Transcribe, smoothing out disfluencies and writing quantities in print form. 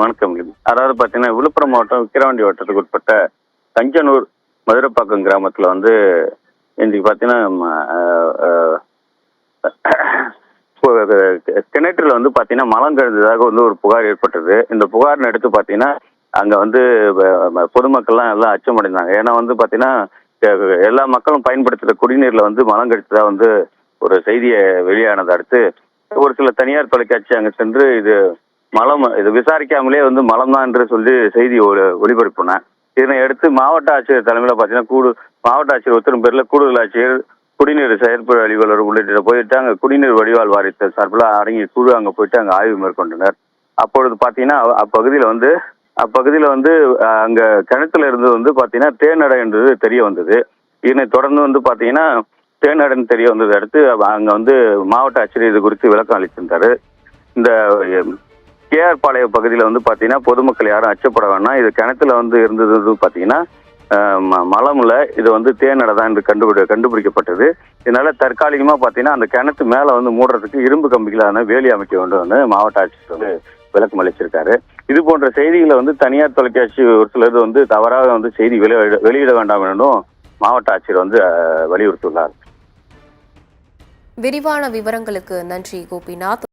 வணக்கம். அதாவது பார்த்தீங்கன்னா, விழுப்புரம் மாவட்டம் விக்கிரவாண்டி வட்டத்துக்கு உட்பட்ட கஞ்சனூர் மதுரப்பாக்கம் கிராமத்துல வந்து இன்னைக்கு பார்த்தீங்கன்னா, கிணற்றில் வந்து பார்த்தீங்கன்னா மலம் கழிந்ததாக வந்து ஒரு புகார் ஏற்பட்டது. இந்த புகாரின் அடுத்து பார்த்தீங்கன்னா, அங்க வந்து பொதுமக்கள்லாம் எல்லாம் அச்சமடைந்தாங்க. ஏன்னா வந்து பார்த்தீங்கன்னா, எல்லா மக்களும் பயன்படுத்துகிற குடிநீர்ல வந்து மலம் கழித்ததா வந்து ஒரு செய்தியை வெளியானதை அடுத்து ஒரு சில தனியார் தொலைக்காட்சி அங்கே சென்று இது விசாரிக்காமலே வந்து மலம் தான் என்று சொல்லி செய்தி ஒளிபரப்பினேன். இதனை அடுத்து மாவட்ட ஆட்சியர் தலைமையில் பார்த்தீங்கன்னா மாவட்ட ஆட்சியர் உத்தரவு பேரில் கூடுதல் ஆட்சியர் குடிநீர் செயற்பு அலுவலர் உள்ளிட்ட போயிட்டு அங்கே குடிநீர் வடிகால் வாரியத்தை சார்பில் அடங்கிய குழு அங்கே போயிட்டு அங்கே ஆய்வு மேற்கொண்டனர். அப்பொழுது பார்த்தீங்கன்னா அப்பகுதியில் வந்து அங்கே கிணத்துல இருந்து வந்து பார்த்தீங்கன்னா தேனடை என்றது தெரிய வந்தது. இதனை தொடர்ந்து வந்து பார்த்தீங்கன்னா தேனடைன்னு தெரிய வந்ததை அடுத்து அங்கே வந்து மாவட்ட ஆட்சியர் இது குறித்து விளக்கம் அளித்திருந்தாரு. இந்த கேஆர் பாளையம் பகுதியில் வந்து பார்த்தீங்கன்னா பொதுமக்கள் யாரும் அச்சப்பட வேணாம். இது கிணத்துல வந்து இருந்தது பார்த்தீங்கன்னா மலமுல இது வந்து தேனடை தான் என்று கண்டுபிடிக்கப்பட்டது. இதனால தற்காலிகமாக பார்த்தீங்கன்னா அந்த கிணத்து மேலே வந்து மூடுறதுக்கு இரும்பு கம்பிகளான வேலி அமைக்க வேண்டும் மாவட்ட ஆட்சியர் வந்து விளக்கம் அளிச்சிருக்காரு. இது போன்ற செய்திகளை வந்து தனியார் தொலைக்காட்சி ஒரு சிலது வந்து தவறாக வந்து செய்தி வெளியிட வேண்டாம் என்றும் மாவட்ட ஆட்சியர் வந்து வலியுறுத்தியுள்ளார். விரிவான விவரங்களுக்கு நன்றி கோபிநாத்.